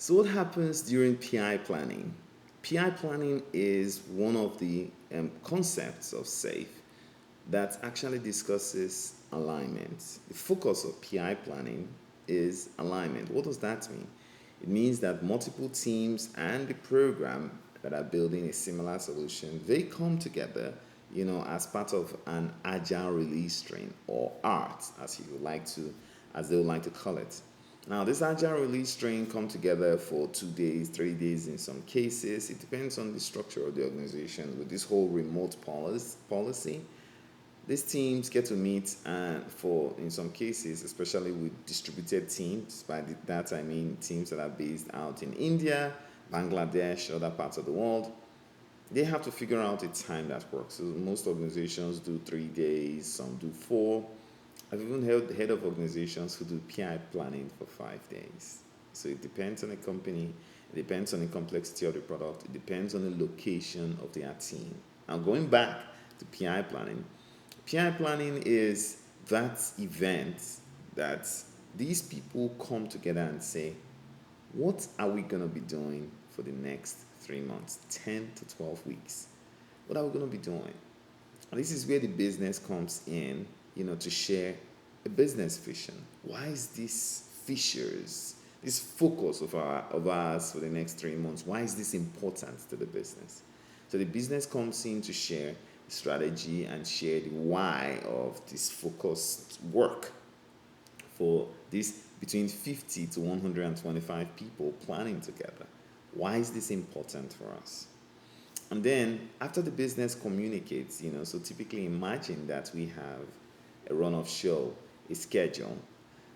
So, what happens during PI planning? PI planning is one of the concepts of SAFe that actually discusses alignment. The focus of PI planning is alignment. What does that mean? It means that multiple teams and the program that are building a similar solution, they come together, as part of an agile release stream or ART, as they would like to call it. Now, this agile release train come together for 2 days, 3 days in some cases. It depends on the structure of the organization. With this whole remote policy, these teams get to meet for, in some cases, especially with distributed teams. That I mean teams that are based out in India, Bangladesh, other parts of the world. They have to figure out a time that works. So most organizations do 3 days, some do four. I've even held head of organizations who do PI planning for 5 days. So it depends on the company, it depends on the complexity of the product, it depends on the location of their team. Now, going back to PI planning is that event that these people come together and say, what are we going to be doing for the next 3 months, 10 to 12 weeks? What are we going to be doing? And this is where the business comes in, to share a business vision. Why is this focus of ours for the next 3 months, why is this important to the business? So the business comes in to share the strategy and share the why of this focused work for this between 50 to 125 people planning together. Why is this important for us? And then after the business communicates, so typically imagine that we have a run of show, a schedule.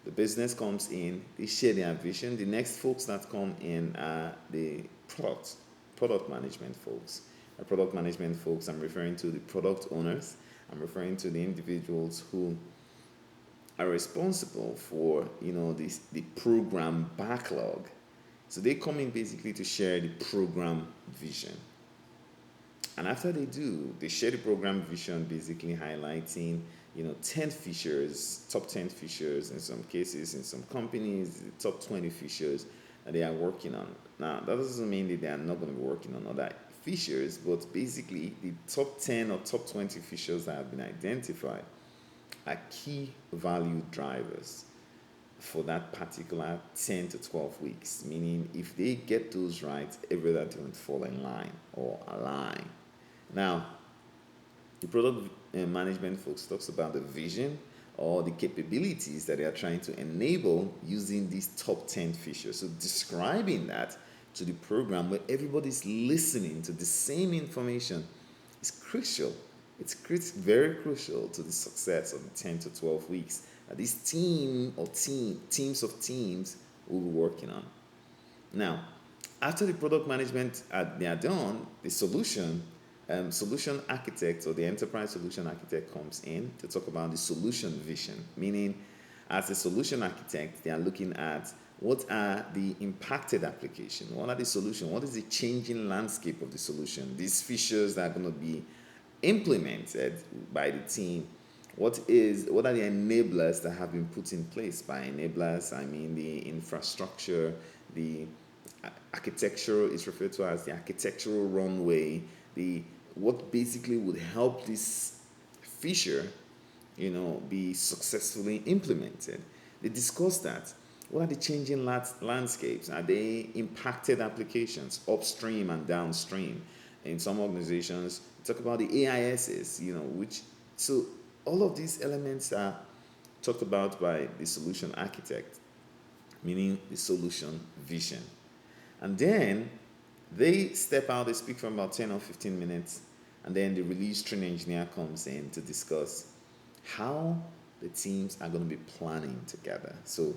The business comes in, they share their vision. The next folks that come in are the product management folks. The product management folks, I'm referring to the product owners. I'm referring to the individuals who are responsible for, the program backlog. So they come in basically to share the program vision. And after they do, they share the program vision, basically highlighting, 10 features, top 10 features in some cases, in some companies, the top 20 features that they are working on. Now, that doesn't mean that they are not going to be working on other features, but basically the top 10 or top 20 features that have been identified are key value drivers for that particular 10 to 12 weeks. Meaning, if they get those right, every other will fall in line or align. Now, the product management folks talks about the vision or the capabilities that they are trying to enable using these top 10 features. So describing that to the program where everybody's listening to the same information is crucial. It's very crucial to the success of the 10 to 12 weeks that this teams of teams will be working on. Now, after the product management they are done, the solution architect or the enterprise solution architect comes in to talk about the solution vision. Meaning, as a solution architect, they are looking at what are the impacted application, what are the solution, what is the changing landscape of the solution, these features that are going to be implemented by the team. What are the enablers that have been put in place? By enablers, I mean the infrastructure, the architecture is referred to as the architectural runway, the what basically would help this feature, be successfully implemented. They discuss that. What are the changing landscapes? Are they impacted applications upstream and downstream? In some organizations, talk about the AISs, which so all of these elements are talked about by the solution architect, meaning the solution vision. And then they step out, they speak for about 10 or 15 minutes, and then the release train engineer comes in to discuss how the teams are going to be planning together. So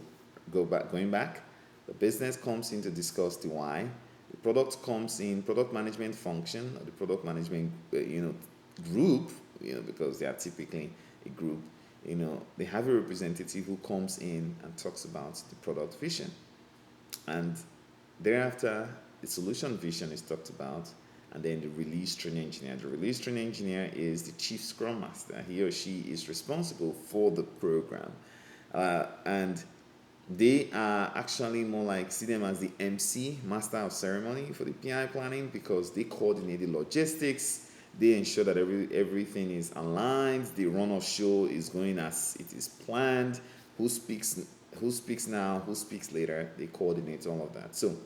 going back, the business comes in to discuss the why, the product comes in, product management function, or the product management group, because they are typically a group, they have a representative who comes in and talks about the product vision. And thereafter, the solution vision is talked about, and then the release train engineer. The release train engineer is the chief scrum master. He or she is responsible for the program. And They are actually more like, see them as the MC, master of ceremony for the PI planning, because they coordinate the logistics, they ensure that everything is aligned, the run of show is going as it is planned, who speaks who speaks now, who speaks later, they coordinate all of that. So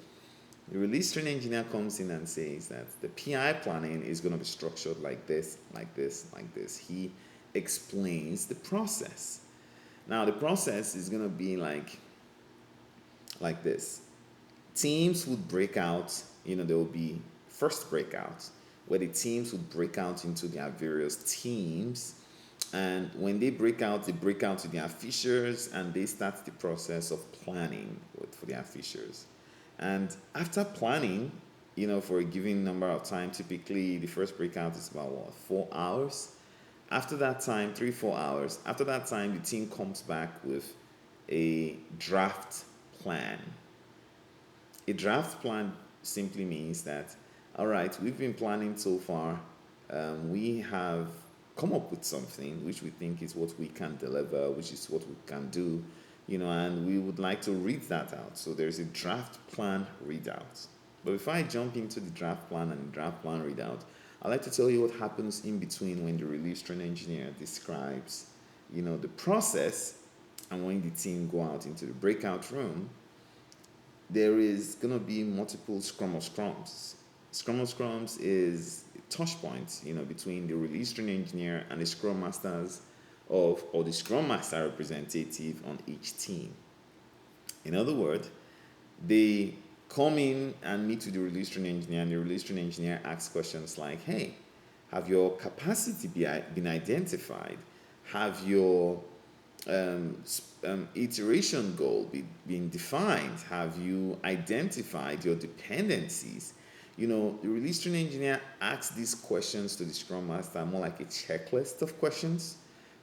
the release train engineer comes in and says that the PI planning is going to be structured like this, like this, like this. He explains the process. Now the process is going to be like this. Teams would break out, there will be first breakouts where the teams would break out into their various teams. And when they break out to their fishers and they start the process of planning for their fishers. And after planning, for a given number of time, typically the first breakout is about what, 4 hours? After that time, 3, 4 hours, after that time, the team comes back with a draft plan. A draft plan simply means that, all right, we've been planning so far. We have come up with something which we think is what we can deliver, which is what we can do, and we would like to read that out. So there's a draft plan readout. But before I jump into the draft plan and the draft plan readout, I'd like to tell you what happens in between when the release train engineer describes, the process, and when the team go out into the breakout room. There is going to be multiple scrum of scrums. Scrum of scrums is touch points, between the release train engineer and the scrum masters or the scrum master representative on each team. In other words, they come in and meet with the release train engineer, and the release train engineer asks questions like, hey, have your capacity been identified? Have your iteration goal being defined? Have you identified your dependencies? The release train engineer asks these questions to the scrum master, more like a checklist of questions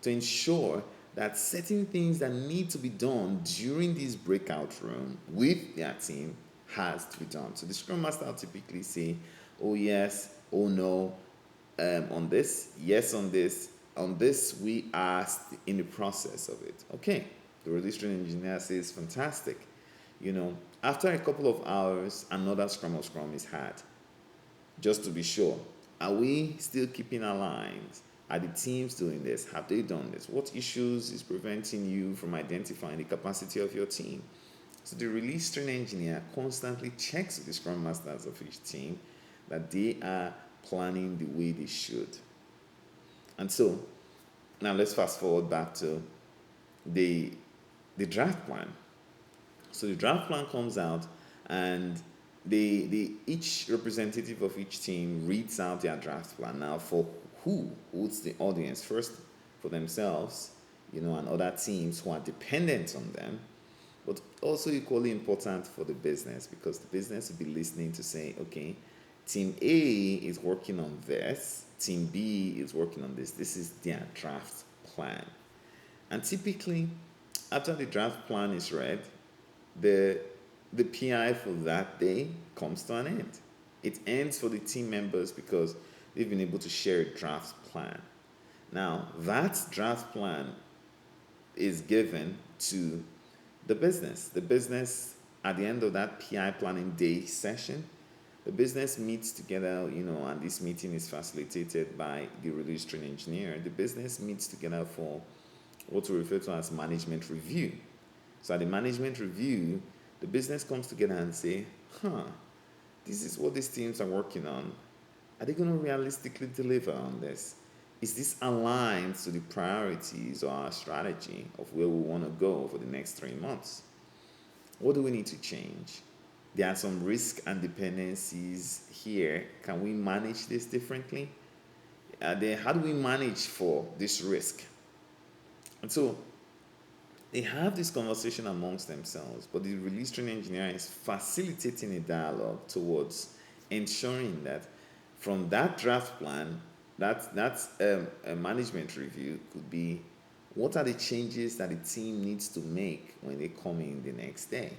to ensure that certain things that need to be done during this breakout room with their team has to be done. So the scrum master will typically say, oh yes, oh no, on this, yes on this, we are in the process of it. Okay, the release train engineer says, fantastic. After a couple of hours, another scrum of scrum is had. Just to be sure, are we still keeping aligned? Are the teams doing this? Have they done this? What issues is preventing you from identifying the capacity of your team? So the release train engineer constantly checks with the scrum masters of each team that they are planning the way they should. And so, now let's fast forward back to the draft plan. So the draft plan comes out, and each representative of each team reads out their draft plan. Now, for who's the audience? First, for themselves, and other teams who are dependent on them, but also equally important for the business, because the business will be listening to say, okay, team A is working on this, team B is working on this. This is their draft plan. And typically, after the draft plan is read, the PI for that day comes to an end. It ends for the team members because they've been able to share a draft plan. Now, that draft plan is given to the business. The business, at the end of that PI planning day session, the business meets together, and this meeting is facilitated by the release train engineer. The business meets together for what we refer to as management review. So at the management review, the business comes together and say, this is what these teams are working on. Are they going to realistically deliver on this? Is this aligned to the priorities or our strategy of where we want to go for the next 3 months? What do we need to change? There are some risk and dependencies here. Can we manage this differently? How do we manage for this risk? And so they have this conversation amongst themselves, but the release train engineer is facilitating a dialogue towards ensuring that from that draft plan, that's a management review could be, what are the changes that the team needs to make when they come in the next day?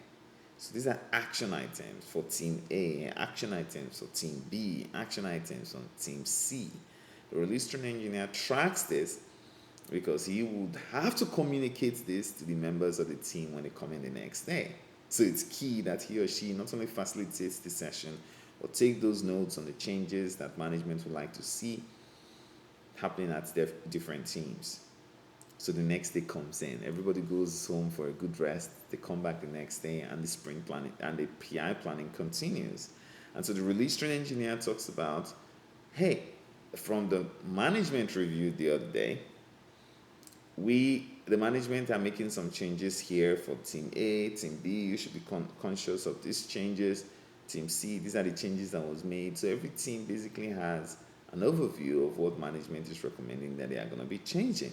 So these are action items for team A, action items for team B, action items on team C. The release train engineer tracks this because he would have to communicate this to the members of the team when they come in the next day. So it's key that he or she not only facilitates the session, but take those notes on the changes that management would like to see happening at their different teams. So the next day comes in, everybody goes home for a good rest. They come back the next day, and the sprint planning and the PI planning continues. And so the release train engineer talks about, hey, from the management review the other day, the management are making some changes here for team A, team B. You should be conscious of these changes. Team C, these are the changes that was made. So every team basically has an overview of what management is recommending that they are going to be changing.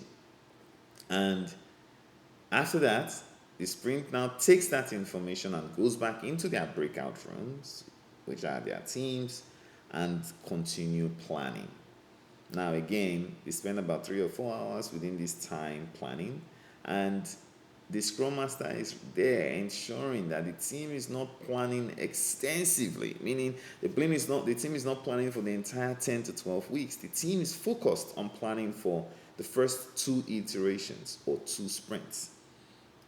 And after that, the sprint now takes that information and goes back into their breakout rooms, which are their teams, and continue planning. Now, again, they spend about 3 or 4 hours within this time planning, and the Scrum Master is there ensuring that the team is not planning extensively, meaning the team is not planning for the entire 10 to 12 weeks. The team is focused on planning for the first 2 iterations or 2 sprints.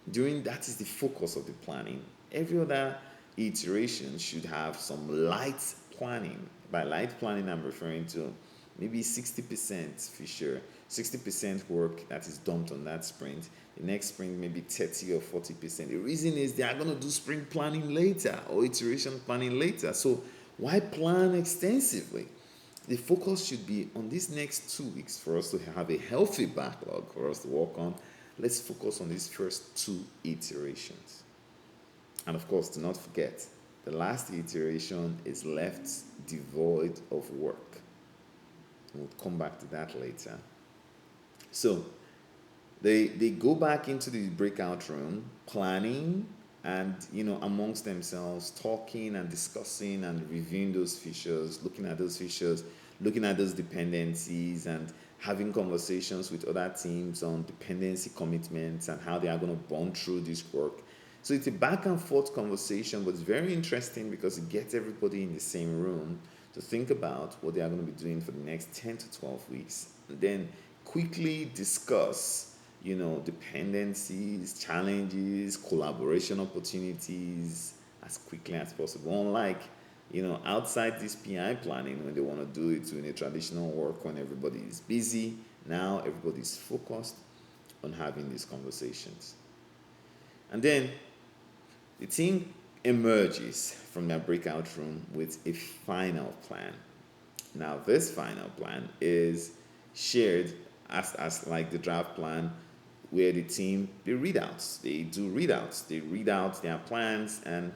That is the focus of the planning. Every other iteration should have some light planning. By light planning, I'm referring to maybe 60% feature, 60% work that is dumped on that sprint. The next sprint, maybe 30 or 40%. The reason is they are going to do sprint planning later or iteration planning later. So why plan extensively? The focus should be on these next 2 weeks for us to have a healthy backlog for us to work on. Let's focus on these first 2 iterations. And of course, do not forget, the last iteration is left devoid of work. We'll come back to that later. So they go back into the breakout room, planning, and amongst themselves, talking and discussing and reviewing those features, looking at those features, looking at those dependencies, and having conversations with other teams on dependency commitments and how they are going to bond through this work. So it's a back and forth conversation, but it's very interesting because it gets everybody in the same room to think about what they are going to be doing for the next 10 to 12 weeks. And then quickly discuss, dependencies, challenges, collaboration opportunities as quickly as possible. Unlike, outside this PI planning, when they want to do it in a traditional work when everybody is busy, now everybody is focused on having these conversations. And then the team emerges from their breakout room with a final plan. Now, this final plan is shared as like the draft plan, where the team they do readouts, they read out their plans, and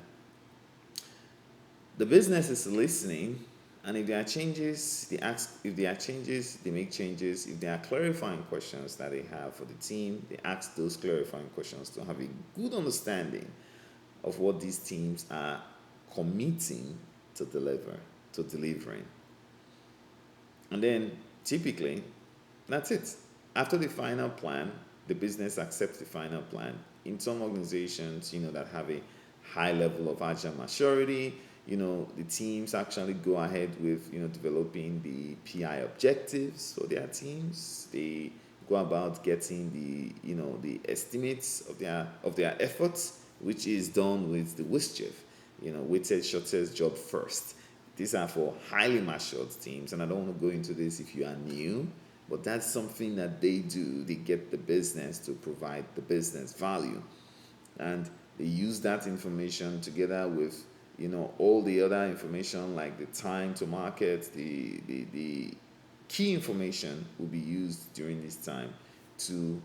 the business is listening. And if there are changes, they ask. If there are changes, they make changes. If there are clarifying questions that they have for the team, they ask those clarifying questions to have a good understanding of what these teams are committing to delivering. And then typically, that's it. After the final plan, the business accepts the final plan. In some organizations, that have a high level of agile maturity, the teams actually go ahead with, developing the PI objectives for their teams. They go about getting the estimates of their efforts, which is done with the WSJF, weighted shortest job first. These are for highly matured teams, and I don't want to go into this if you are new, but that's something that they do. They get the business to provide the business value, and they use that information together with all the other information like the time to market, the key information will be used during this time to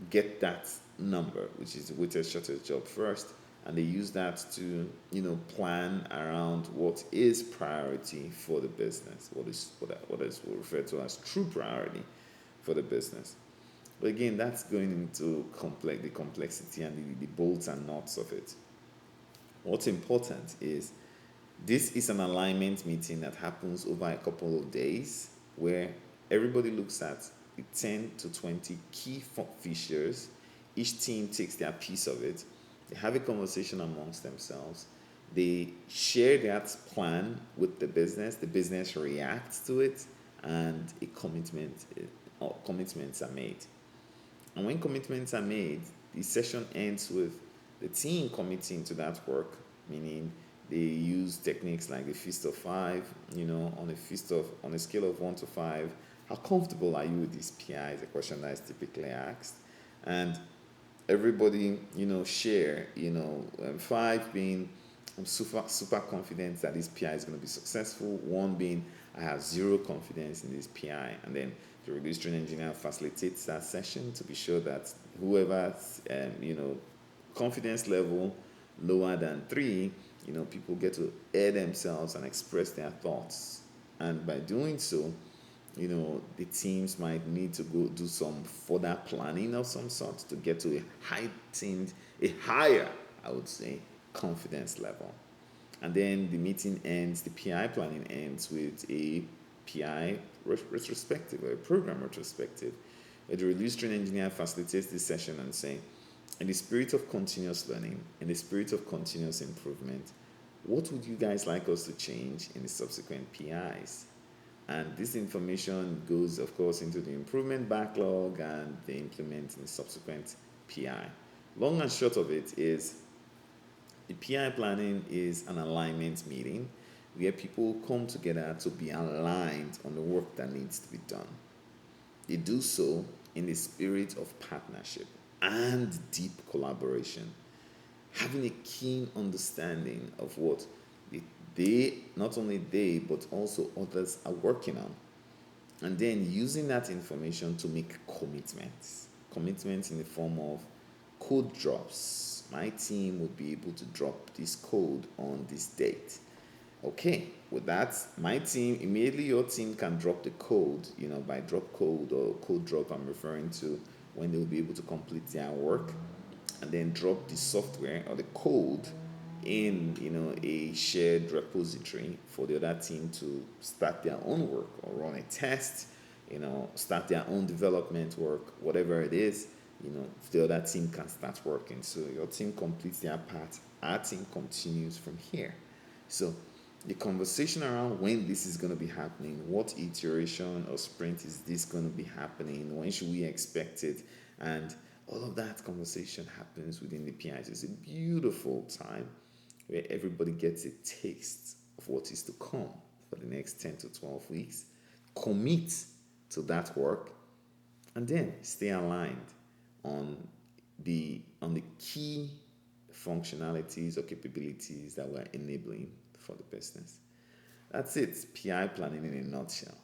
get that number, which is the weighted shortest job first, and they use that to plan around what is priority for the business, what is referred to as true priority for the business. But again, that's going into the complexity and the bolts and nuts of it. What's important is this is an alignment meeting that happens over a couple of days, where everybody looks at the 10 to 20 key features. Each team takes their piece of it. They have a conversation amongst themselves. They share that plan with the business reacts to it, and commitments are made. And when commitments are made, the session ends with the team committing to that work, meaning they use techniques like the fist of five, on a scale of 1 to 5, how comfortable are you with this PI is a question that is typically asked. And everybody, share, 5 being I'm super confident that this PI is going to be successful. 1 being I have zero confidence in this PI. And then the release train engineer facilitates that session to be sure that whoever's confidence level lower than 3, people get to air themselves and express their thoughts. And by doing so, the teams might need to go do some further planning of some sort to get to a higher, I would say, confidence level. And then the meeting ends, the PI planning ends with a PI retrospective, or a program retrospective. The release train engineer facilitates this session and saying, in the spirit of continuous learning, in the spirit of continuous improvement, what would you guys like us to change in the subsequent PIs? And this information goes, of course, into the improvement backlog and they implement in the subsequent PI. Long and short of it is the PI planning is an alignment meeting where people come together to be aligned on the work that needs to be done. They do so in the spirit of partnership and deep collaboration, having a keen understanding of what not only they, but also others are working on. And then using that information to make commitments. Commitments in the form of code drops. My team would be able to drop this code on this date. Okay, with that, my team, immediately your team can drop the code, by drop code or code drop, I'm referring to when they will be able to complete their work, and then drop the software or the code in a shared repository for the other team to start their own work or run a test, start their own development work, whatever it is. The other team can start working. So your team completes their part, our team continues from here. So the conversation around when this is going to be happening, what iteration or sprint is this going to be happening, when should we expect it, and all of that conversation happens within the PIs. It's a beautiful time where everybody gets a taste of what is to come for the next 10 to 12 weeks, commit to that work, and then stay aligned on the key functionalities or capabilities that we're enabling for the business. That's it. PI planning in a nutshell.